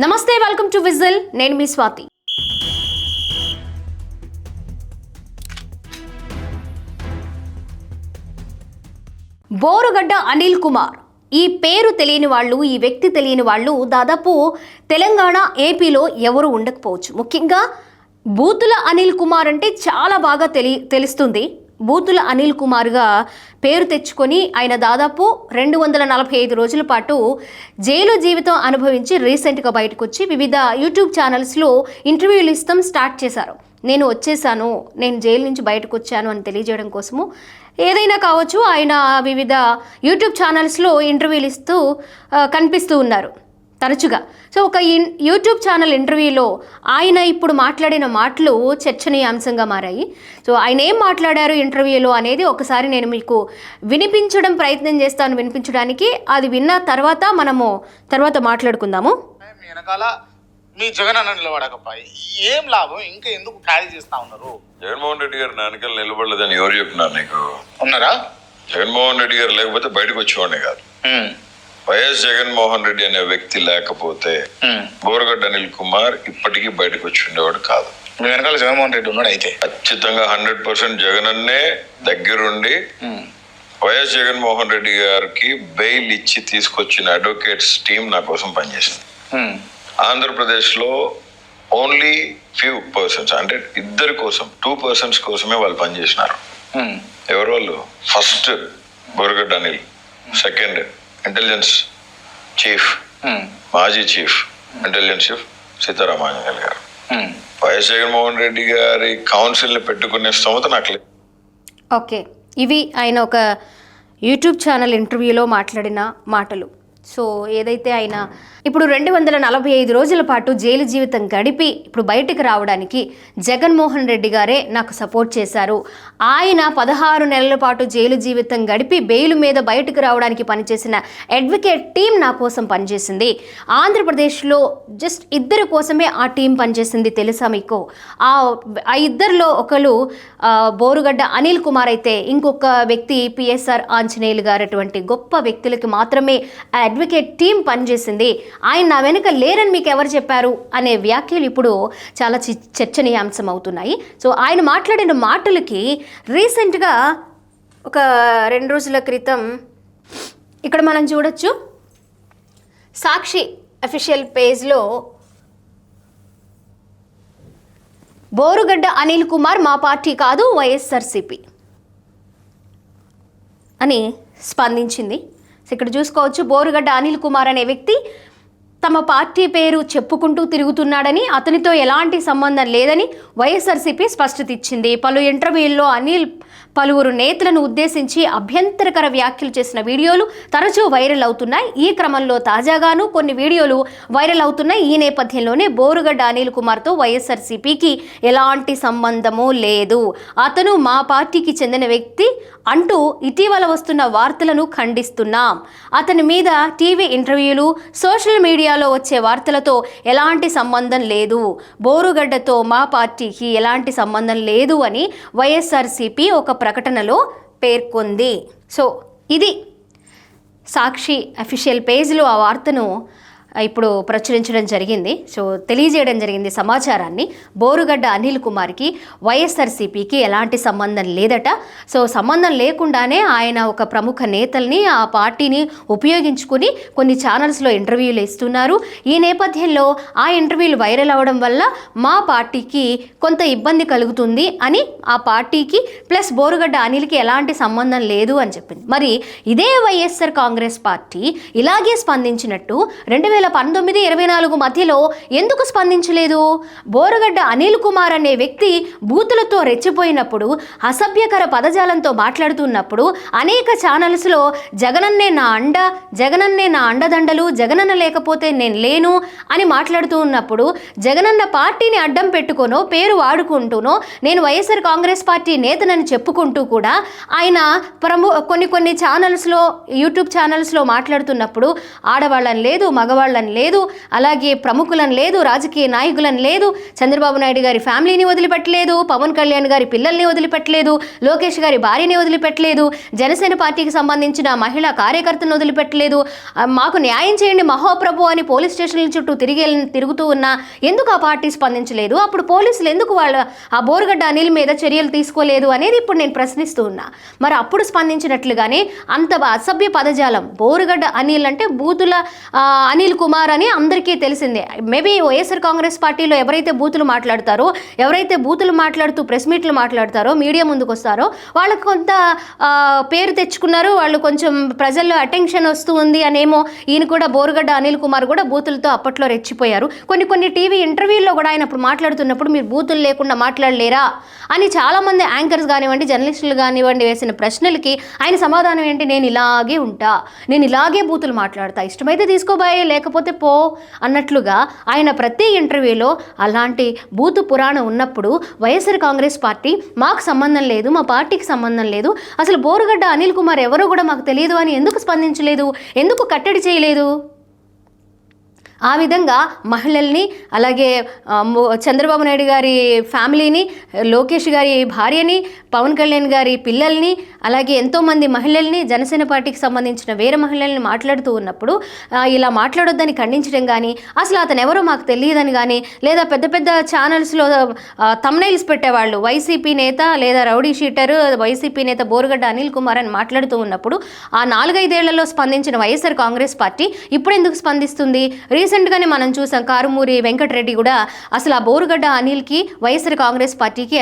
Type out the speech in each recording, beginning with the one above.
నమస్తే, welcome to whistle. నేను మీ స్వాతి. బోరుగడ్డ అనిల్ కుమార్ ఈ పేరు తెలియని వాళ్ళు, ఈ వ్యక్తి తెలియని వాళ్ళు దాదాపు తెలంగాణ, ఏపీలో ఎవరు ఉండకపోవచ్చు. ముఖ్యంగా బూతుల అనిల్ కుమార్ అంటే చాలా బాగా తెలుస్తుంది. బూతుల అనిల్ కుమార్గా పేరు తెచ్చుకొని ఆయన దాదాపు 245 రోజుల పాటు జైలు జీవితం అనుభవించి రీసెంట్గా బయటకు వచ్చి వివిధ యూట్యూబ్ ఛానల్స్లో ఇంటర్వ్యూలు ఇస్తాం స్టార్ట్ చేశారు. నేను వచ్చేసాను, నేను జైలు నుంచి బయటకు వచ్చాను అని తెలియజేయడం కోసము ఏదైనా కావచ్చు. ఆయన వివిధ యూట్యూబ్ ఛానల్స్లో ఇంటర్వ్యూలు ఇస్తూ కనిపిస్తూ ఉన్నారు తరచుగా. సో ఒక యూట్యూబ్ ఛానల్ ఇంటర్వ్యూలో ఆయన ఇప్పుడు మాట్లాడిన మాటలు చర్చనీయాంశంగా మారాయి. సో ఆయన ఏం మాట్లాడారు ఇంటర్వ్యూలో అనేది ఒకసారి నేను మీకు వినిపించడం ప్రయత్నం చేస్తాను. వినిపించడానికి అది విన్న తర్వాత మనము తర్వాత మాట్లాడుకుందాము. వెనకాల మీ జగన్ అన్న నిలబడకపోయి ఏం లాభం, ఇంకా ఎందుకు ఖాళీ చేస్తా ఉన్నారు? జగన్మోహన్ రెడ్డి గారు నా వెనకాల నిలబడలేదని ఎవరు చెప్పినారు నీకు? ఉన్నారా? జగన్మోహన్ రెడ్డి గారు లేకపోతే బయటకు వచ్చేవాడిని కాదు. వైఎస్ జగన్మోహన్ రెడ్డి అనే వ్యక్తి లేకపోతే బోరుగడ్డ అనిల్ కుమార్ ఇప్పటికీ బయటకు వచ్చి ఉండేవాడు కాదు. మీ వెనకాల జగన్మోహన్ రెడ్డి ఉన్నాడు. అయితే ఖచ్చితంగా 100% జగనన్నే దగ్గరుండి వైఎస్ జగన్మోహన్ రెడ్డి గారికి బెయిల్ ఇచ్చి తీసుకొచ్చిన అడ్వకేట్స్ టీం నా కోసం పనిచేసింది. ఆంధ్రప్రదేశ్లో ఓన్లీ ఫ్యూ పర్సన్స్, అంటే ఇద్దరి కోసం, 2 persons కోసమే వాళ్ళు పనిచేసినారు. ఎవరు వాళ్ళు? First Borugadda Anil, second intelligence chief, మాజీ చీఫ్ ఇంటెలిజెన్స్ చీఫ్ సీతారామాంజనేయులు గారు. వైఎస్ జగన్మోహన్ రెడ్డి గారి కౌన్సిల్ని పెట్టుకునే స్తోమత నాకు లేదు. ఓకే, ఇవి ఆయన ఒక యూట్యూబ్ ఛానల్ ఇంటర్వ్యూలో మాట్లాడిన మాటలు. సో ఏదైతే ఆయన ఇప్పుడు 245 రోజుల పాటు జైలు జీవితం గడిపి ఇప్పుడు బయటకు రావడానికి జగన్మోహన్ రెడ్డి గారే నాకు సపోర్ట్ చేశారు. ఆయన 16 నెలల పాటు జైలు జీవితం గడిపి బెయిల్ మీద బయటకు రావడానికి పనిచేసిన అడ్వకేట్ టీం నా కోసం పనిచేసింది. ఆంధ్రప్రదేశ్లో జస్ట్ ఇద్దరి కోసమే ఆ టీం పనిచేసింది. తెలుసా మీకు? ఆ ఇద్దరిలో ఒకరు బోరుగడ్డ అనిల్ కుమార్ అయితే ఇంకొక వ్యక్తి పిఎస్ఆర్ ఆంజనేయులు గారు. అటువంటి గొప్ప వ్యక్తులకి మాత్రమే ఆ అడ్వకేట్ టీం పనిచేసింది. ఆయన నా వెనుక లేరని మీకు ఎవరు చెప్పారు అనే వ్యాఖ్యలు ఇప్పుడు చాలా చర్చనీయాంశం అవుతున్నాయి. సో ఆయన మాట్లాడిన మాటలకి రీసెంట్గా ఒక 2 రోజుల క్రితం ఇక్కడ మనం చూడొచ్చు, సాక్షి అఫీషియల్ పేజ్లో బోరుగడ్డ అనిల్ కుమార్ మా పార్టీ కాదు వైఎస్ఆర్సీపీ అని స్పందించింది. ఇక్కడ చూసుకోవచ్చు, బోరుగడ్డ అనిల్ కుమార్ అనే వ్యక్తి తమ పార్టీ పేరు చెప్పుకుంటూ తిరుగుతున్నాడని, అతనితో ఎలాంటి సంబంధం లేదని వైఎస్ఆర్సీపీ స్పష్టత ఇచ్చింది. పలు ఇంటర్వ్యూల్లో అనిల్ పలువురు నేతలను ఉద్దేశించి అభ్యంతరకర వ్యాఖ్యలు చేసిన వీడియోలు తరచూ వైరల్ అవుతున్నాయి. ఈ క్రమంలో తాజాగాను కొన్ని వీడియోలు వైరల్ అవుతున్నాయి. ఈ నేపథ్యంలోనే బోరుగడ్డ అనిల్ కుమార్తో వైఎస్ఆర్సీపీకి ఎలాంటి సంబంధము లేదు, అతను మా పార్టీకి చెందిన వ్యక్తి అంటూ ఇటీవల వస్తున్న వార్తలను ఖండిస్తున్నాం. అతని మీద టీవీ ఇంటర్వ్యూలు, సోషల్ మీడియాలో వచ్చే వార్తలతో ఎలాంటి సంబంధం లేదు. బోరుగడ్డతో మా పార్టీకి ఎలాంటి సంబంధం లేదు అని వైఎస్ఆర్సీపీ ఒక ప్రకటనలో పేర్కొంది. సో ఇది సాక్షి అఫీషియల్ పేజ్లో ఆ వార్తను ఇప్పుడు ప్రచురించడం జరిగింది. సో తెలియజేయడం జరిగింది సమాచారాన్ని. బోరుగడ్డ అనిల్ కుమార్కి వైఎస్ఆర్సీపీకి ఎలాంటి సంబంధం లేదట. సో సంబంధం లేకుండానే ఆయన ఒక ప్రముఖ నేతల్ని, ఆ పార్టీని ఉపయోగించుకుని కొన్ని ఛానల్స్లో ఇంటర్వ్యూలు ఇస్తున్నారు. ఈ నేపథ్యంలో ఆ ఇంటర్వ్యూలు వైరల్ అవ్వడం వల్ల మా పార్టీకి కొంత ఇబ్బంది కలుగుతుంది అని, ఆ పార్టీకి ప్లస్ బోరుగడ్డ అనిల్కి ఎలాంటి సంబంధం లేదు అని చెప్పింది. మరి ఇదే వైఎస్ఆర్ కాంగ్రెస్ పార్టీ ఇలాగే స్పందించినట్టు 2019-24 మధ్యలో ఎందుకు స్పందించలేదు? బోరుగడ్డ అనిల్ కుమార్ అనే వ్యక్తి బూతులతో రెచ్చిపోయినప్పుడు, అసభ్యకర పదజాలంతో మాట్లాడుతున్నప్పుడు అనేక ఛానల్స్లో జగనన్నే నా అండ, జగనన్నే నా అండదండలు, జగనన్న లేకపోతే నేను లేను అని మాట్లాడుతూ ఉన్నప్పుడు, జగనన్న పార్టీని అడ్డం పెట్టుకోనో పేరు వాడుకుంటూనో నేను వైఎస్ఆర్ కాంగ్రెస్ పార్టీ నేతనని చెప్పుకుంటూ కూడా ఆయన కొన్ని ఛానల్స్లో, యూట్యూబ్ ఛానల్స్లో మాట్లాడుతున్నప్పుడు ఆడవాళ్ళని లేదు, మగవాళ్ళని పెద్దవాళ్ళని లేదు, అలాగే ప్రముఖులను లేదు, రాజకీయ నాయకులను లేదు, చంద్రబాబు నాయుడు గారి ఫ్యామిలీని వదిలిపెట్టలేదు, పవన్ కళ్యాణ్ గారి పిల్లల్ని వదిలిపెట్టలేదు, లోకేష్ గారి భార్యని వదిలిపెట్టలేదు, జనసేన పార్టీకి సంబంధించిన మహిళా కార్యకర్తలను వదిలిపెట్టలేదు. మాకు న్యాయం చేయండి మహోప్రభు అని పోలీస్ స్టేషన్ల చుట్టూ తిరుగుతూ ఉన్నా ఎందుకు ఆ పార్టీ స్పందించలేదు? అప్పుడు పోలీసులు ఎందుకు ఆ బోరుగడ్డ అనిల్ మీద చర్యలు తీసుకోలేదు అనేది ఇప్పుడు నేను ప్రశ్నిస్తూ ఉన్నా. మరి అప్పుడు స్పందించినట్లుగానే అంత అసభ్య పదజాలం, బోరుగడ్డ అనిల్ అంటే బూతుల అనిల్ కుమార్ అని అందరికీ తెలిసిందే. మేబీ వైఎస్ఆర్ కాంగ్రెస్ పార్టీలో ఎవరైతే బూతులు మాట్లాడతారో, ఎవరైతే బూతులు మాట్లాడుతూ ప్రెస్ మీట్లు మాట్లాడతారో, మీడియా ముందుకు వస్తారో వాళ్ళకు కొంత పేరు తెచ్చుకున్నారు, వాళ్ళు కొంచెం ప్రజల్లో అటెన్షన్ వస్తూ ఉంది అనేమో ఈయన కూడా బోరుగడ్డ అనిల్ కుమార్ కూడా బూతులతో అప్పట్లో రెచ్చిపోయారు. కొన్ని టీవీ ఇంటర్వ్యూల్లో కూడా ఆయన అప్పుడు మాట్లాడుతున్నప్పుడు మీరు బూతులు లేకుండా మాట్లాడలేరా అని చాలామంది యాంకర్స్ కానివ్వండి, జర్నలిస్టులు కానివ్వండి వేసిన ప్రశ్నలకి ఆయన సమాధానం ఏంటి? నేను ఇలాగే ఉంటా, నేను ఇలాగే బూతులు మాట్లాడతా, ఇష్టమైతే తీసుకోబాయే లేకపోతే పో అన్నట్లుగా ఆయన ప్రతి ఇంటర్వ్యూలో అలాంటి బూతు పురాణం ఉన్నప్పుడు వైఎస్ఆర్ కాంగ్రెస్ పార్టీ మాకు సంబంధం లేదు, మా పార్టీకి సంబంధం లేదు, అసలు బోరుగడ్డ అనిల్ కుమార్ ఎవరో కూడా మాకు తెలియదు అని ఎందుకు స్పందించలేదు? ఎందుకు కట్టడి చేయలేదు? ఆ విధంగా మహిళల్ని, అలాగే చంద్రబాబు నాయుడు గారి ఫ్యామిలీని, లోకేష్ గారి భార్యని, పవన్ కళ్యాణ్ గారి పిల్లల్ని, అలాగే ఎంతోమంది మహిళల్ని, జనసేన పార్టీకి సంబంధించిన వేరే మహిళల్ని మాట్లాడుతూ ఉన్నప్పుడు ఇలా మాట్లాడొద్దని ఖండించడం కానీ, అసలు అతను ఎవరో మాకు తెలియదని కానీ, లేదా పెద్ద పెద్ద ఛానల్స్లో థంబ్నెయిల్స్ పెట్టేవాళ్ళు వైసీపీ నేత లేదా రౌడీ షీటర్ వైసీపీ నేత బోరుగడ్డ అనిల్ కుమార్ అని మాట్లాడుతూ ఉన్నప్పుడు ఆ 4-5 ఏళ్లలో స్పందించిన వైఎస్ఆర్ కాంగ్రెస్ పార్టీ ఇప్పుడు ఎందుకు స్పందిస్తుంది? రీసెంట్గానే మనం చూసాం, కారుమూరి వెంకటరెడ్డి కూడా అసలు ఆ బోరుగడ్డ అనిల్కి వైఎస్ఆర్ కాంగ్రెస్ పార్టీకి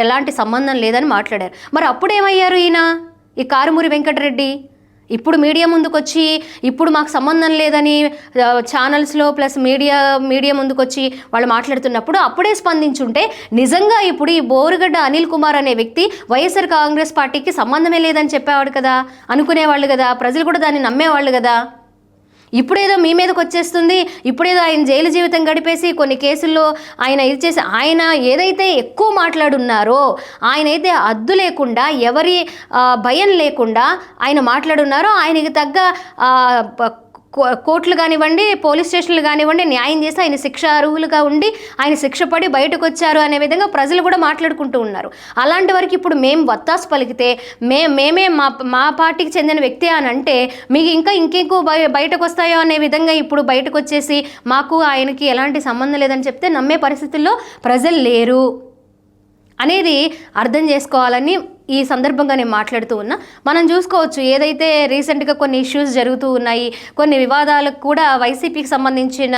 ఎలాంటి సంబంధం లేదని మాట్లాడారు. మరి అప్పుడేమయ్యారు ఈయన, ఈ కారుమూరి వెంకటరెడ్డి? ఇప్పుడు మీడియా ముందుకొచ్చి ఇప్పుడు మాకు సంబంధం లేదని ఛానల్స్లో ప్లస్ మీడియా ముందుకొచ్చి వాళ్ళు మాట్లాడుతున్నప్పుడు అప్పుడే స్పందించుంటే నిజంగా ఇప్పుడు ఈ బోరుగడ్డ అనిల్ కుమార్ అనే వ్యక్తి వైఎస్ఆర్ కాంగ్రెస్ పార్టీకి సంబంధమే లేదని చెప్పేవాడు కదా, అనుకునేవాళ్ళు కదా, ప్రజలు కూడా దాన్ని నమ్మేవాళ్ళు కదా. ఇప్పుడేదో మీ మీదకి వచ్చేస్తుంది, ఇప్పుడేదో ఆయన జైలు జీవితం గడిపేసి కొన్ని కేసుల్లో ఆయన ఇది చేసి ఆయన ఏదైతే ఎక్కువ మాట్లాడున్నారో, ఆయనైతే అద్దు లేకుండా ఎవరి భయం లేకుండా ఆయన మాట్లాడున్నారో ఆయనకి తగ్గ కోర్టులు కానివ్వండి, పోలీస్ స్టేషన్లు కానివ్వండి న్యాయం చేసి ఆయన శిక్ష అర్హులుగా ఉండి ఆయన శిక్ష పడి బయటకు వచ్చారు అనే విధంగా ప్రజలు కూడా మాట్లాడుకుంటూ ఉన్నారు. అలాంటి వరకు ఇప్పుడు మేము వత్తాసు పలికితే మేమే మా పార్టీకి చెందిన వ్యక్తి అని అంటే మీకు ఇంకెక్కువ బయటకు వస్తాయో అనే విధంగా ఇప్పుడు బయటకు వచ్చేసి మాకు ఆయనకి ఎలాంటి సంబంధం లేదని చెప్తే నమ్మే పరిస్థితుల్లో ప్రజలు లేరు అనేది అర్థం చేసుకోవాలని ఈ సందర్భంగా నేను మాట్లాడుతూ ఉన్నా. మనం చూసుకోవచ్చు, ఏదైతే రీసెంట్గా కొన్ని ఇష్యూస్ జరుగుతూ ఉన్నాయి, కొన్ని వివాదాలకు కూడా వైసీపీకి సంబంధించిన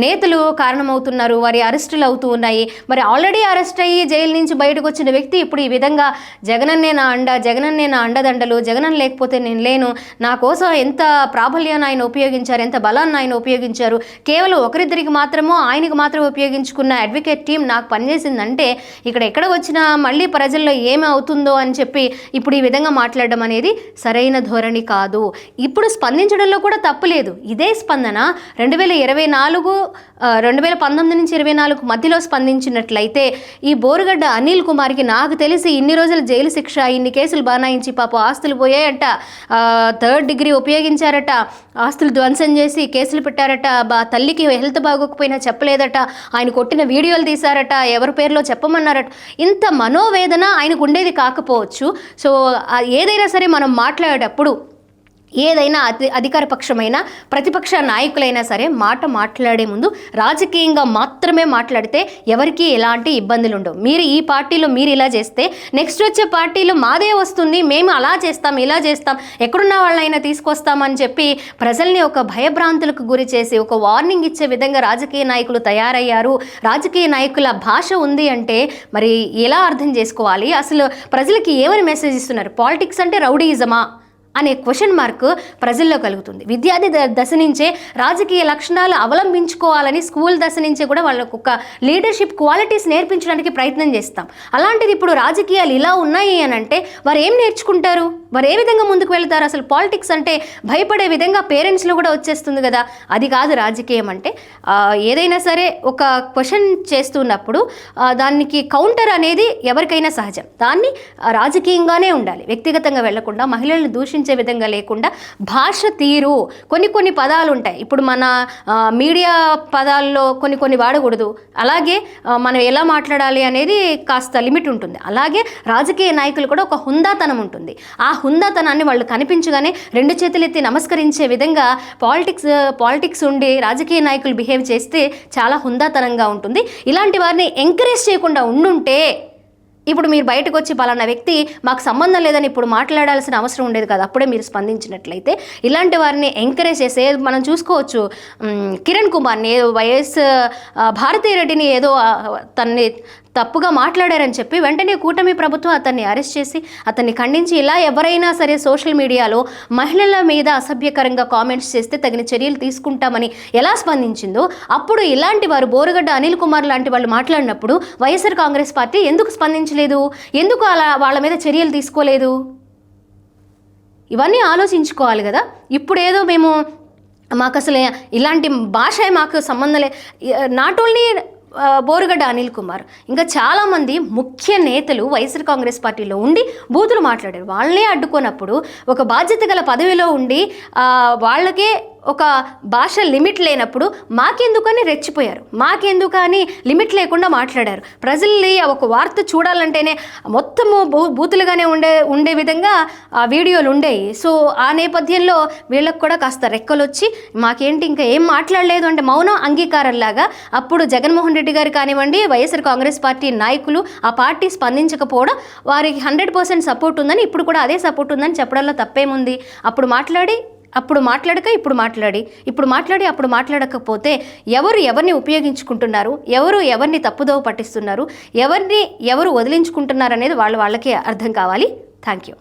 నేతలు కారణమవుతున్నారు, వారి అరెస్టులు అవుతూ ఉన్నాయి. మరి ఆల్రెడీ అరెస్ట్ అయ్యి జైలు నుంచి బయటకు వచ్చిన వ్యక్తి ఇప్పుడు ఈ విధంగా జగనన్నే నా అండ, జగనన్నే నా అండదండలు, జగనన్న లేకపోతే నేను లేను, నా కోసం ఎంత ప్రాబల్యాన్ని ఆయన ఉపయోగించారు, ఎంత బలాన్ని ఆయన ఉపయోగించారు, కేవలం ఒకరిద్దరికి మాత్రమో ఆయనకు మాత్రం ఉపయోగించుకున్న అడ్వకేట్ టీం నాకు పనిచేసిందంటే ఇక్కడ ఎక్కడ వచ్చినా మళ్ళీ ప్రజల్లో ఏమి అవుతుందో అని చెప్పి ఇప్పుడు ఈ విధంగా మాట్లాడడం అనేది సరైన ధోరణి కాదు. ఇప్పుడు స్పందించడంలో కూడా తప్పు లేదు. ఇదే స్పందన 2019 నుంచి 24 మధ్యలో స్పందించినట్లయితే ఈ బోరుగడ్డ అనిల్ కుమార్కి నాకు తెలిసి ఇన్ని రోజులు జైలు శిక్ష, ఇన్ని కేసులు బనాయించి పాపం ఆస్తులు పోయాయట, 3rd డిగ్రీ ఉపయోగించారట, ఆస్తులు ధ్వంసం చేసి కేసులు పెట్టారట, తల్లికి హెల్త్ బాగోకపోయినా చెప్పలేదట, ఆయన కొట్టిన వీడియోలు తీశారట, ఎవరి పేరులో చెప్పమన్నారట. ఇంత మనోవేదన ఆయనకు ఉండేది కాకపోవచ్చు. సో ఏదైనా సరే మనం మాట్లాడేటప్పుడు ఏదైనా అధికార పక్షమైన ప్రతిపక్ష నాయకులైనా సరే మాట్లాడే ముందు రాజకీయంగా మాత్రమే మాట్లాడితే ఎవరికి ఎలాంటి ఇబ్బందులు ఉండవు. మీరు ఈ పార్టీలో మీరు ఇలా చేస్తే నెక్స్ట్ వచ్చే పార్టీలో మాదే వస్తుంది, మేము అలా చేస్తాం ఇలా చేస్తాం, ఎక్కడున్న వాళ్ళైనా తీసుకొస్తామని చెప్పి ప్రజల్ని ఒక భయభ్రాంతులకు గురి చేసి ఒక వార్నింగ్ ఇచ్చే విధంగా రాజకీయ నాయకులు తయారయ్యారు. రాజకీయ నాయకుల భాష ఉంది అంటే మరి ఎలా అర్థం చేసుకోవాలి? అసలు ప్రజలకి ఏమని మెసేజ్ ఇస్తున్నారు? పాలిటిక్స్ అంటే రౌడీయిజమా అనే క్వశ్చన్ మార్క్ ప్రజల్లో కలుగుతుంది. విద్యార్థి దశ నుంచే రాజకీయ లక్షణాలు అవలంబించుకోవాలని స్కూల్ దశ నుంచే కూడా వాళ్ళకు ఒక లీడర్షిప్ క్వాలిటీస్ నేర్పించడానికి ప్రయత్నం చేస్తాం. అలాంటిది ఇప్పుడు రాజకీయాలు ఇలా ఉన్నాయి అని అంటే వారు ఏం నేర్చుకుంటారు? వారు ఏ విధంగా ముందుకు వెళ్తారు? అసలు పాలిటిక్స్ అంటే భయపడే విధంగా పేరెంట్స్లో కూడా వచ్చేస్తుంది కదా. అది కాదు రాజకీయం అంటే. ఏదైనా సరే ఒక క్వశ్చన్ చేస్తున్నప్పుడు దానికి కౌంటర్ అనేది ఎవరికైనా సహజం. దాన్ని రాజకీయంగానే ఉండాలి, వ్యక్తిగతంగా వెళ్లకుండా మహిళలను దూషించే విమర్శించే విధంగా లేకుండా భాష తీరు కొన్ని పదాలు ఉంటాయి. ఇప్పుడు మన మీడియా పదాల్లో కొన్ని వాడకూడదు. అలాగే మనం ఎలా మాట్లాడాలి అనేది కాస్త లిమిట్ ఉంటుంది. అలాగే రాజకీయ నాయకులు కూడా ఒక హుందాతనం ఉంటుంది. ఆ హుందాతనాన్ని వాళ్ళు కనిపించగానే రెండు చేతులెత్తి నమస్కరించే విధంగా పాలిటిక్స్ ఉండి రాజకీయ నాయకులు బిహేవ్ చేస్తే చాలా హుందాతనంగా ఉంటుంది. ఇలాంటి వారిని ఎంకరేజ్ చేయకుండా ఉండుంటే ఇప్పుడు మీరు బయటకు వచ్చి పలానా వ్యక్తి మాకు సంబంధం లేదని ఇప్పుడు మాట్లాడాల్సిన అవసరం ఉండేది కదా. అప్పుడే మీరు స్పందించినట్లయితే ఇలాంటి వారిని ఎంకరేజ్ చేసే మనం చూసుకోవచ్చు. కిరణ్ కుమార్ని ఏదో వైఎస్ భారతీరెడ్డిని ఏదో తన్ని తప్పుగా మాట్లాడారని చెప్పి వెంటనే కూటమి ప్రభుత్వం అతన్ని అరెస్ట్ చేసి అతన్ని ఖండించి ఇలా ఎవరైనా సరే సోషల్ మీడియాలో మహిళల మీద అసభ్యకరంగా కామెంట్స్ చేస్తే తగిన చర్యలు తీసుకుంటామని ఎలా స్పందించిందో అప్పుడు ఇలాంటి వారు బోరుగడ్డ అనిల్ కుమార్ లాంటి వాళ్ళు మాట్లాడినప్పుడు వైఎస్ఆర్ కాంగ్రెస్ పార్టీ ఎందుకు స్పందించలేదు? ఎందుకు అలా వాళ్ళ మీద చర్యలు తీసుకోలేదు? ఇవన్నీ ఆలోచించుకోవాలి కదా. ఇప్పుడేదో మేము మాకు అసలు ఇలాంటి భాష మాకు సంబంధం లే, నాట్ ఓన్లీ బోరుగడ్డ అనిల్ కుమార్, ఇంకా చాలామంది ముఖ్య నేతలు వైఎస్ఆర్ కాంగ్రెస్ పార్టీలో ఉండి బూతులు మాట్లాడారు. వాళ్ళనే అడ్డుకున్నప్పుడు ఒక బాధ్యత గల పదవిలో ఉండి వాళ్ళకే ఒక భాష లిమిట్ లేనప్పుడు మాకెందుకని రెచ్చిపోయారు, మాకెందుకని లిమిట్ లేకుండా మాట్లాడారు. ప్రజల్ని ఒక వార్త చూడాలంటేనే మొత్తము బూతులుగానే ఉండే విధంగా ఆ వీడియోలు ఉండేవి. సో ఆ నేపథ్యంలో వీళ్ళకు కూడా కాస్త రెక్కలు వచ్చి మాకేంటి ఇంకా ఏం మాట్లాడలేదు అంటే మౌనం అంగీకారంలాగా అప్పుడు జగన్మోహన్ రెడ్డి గారు కానివ్వండి, వైఎస్ఆర్ కాంగ్రెస్ పార్టీ నాయకులు ఆ పార్టీ స్పందించకపోవడం వారికి 100% సపోర్ట్ ఉందని, ఇప్పుడు కూడా అదే సపోర్ట్ ఉందని చెప్పడంలో తప్పేముంది? అప్పుడు మాట్లాడక ఇప్పుడు మాట్లాడి అప్పుడు మాట్లాడకపోతే ఎవరిని ఉపయోగించుకుంటున్నారు, ఎవరిని తప్పుదోవ పట్టిస్తున్నారు, ఎవరు వదిలించుకుంటున్నారు అనేది వాళ్ళకే అర్థం కావాలి. Thank you.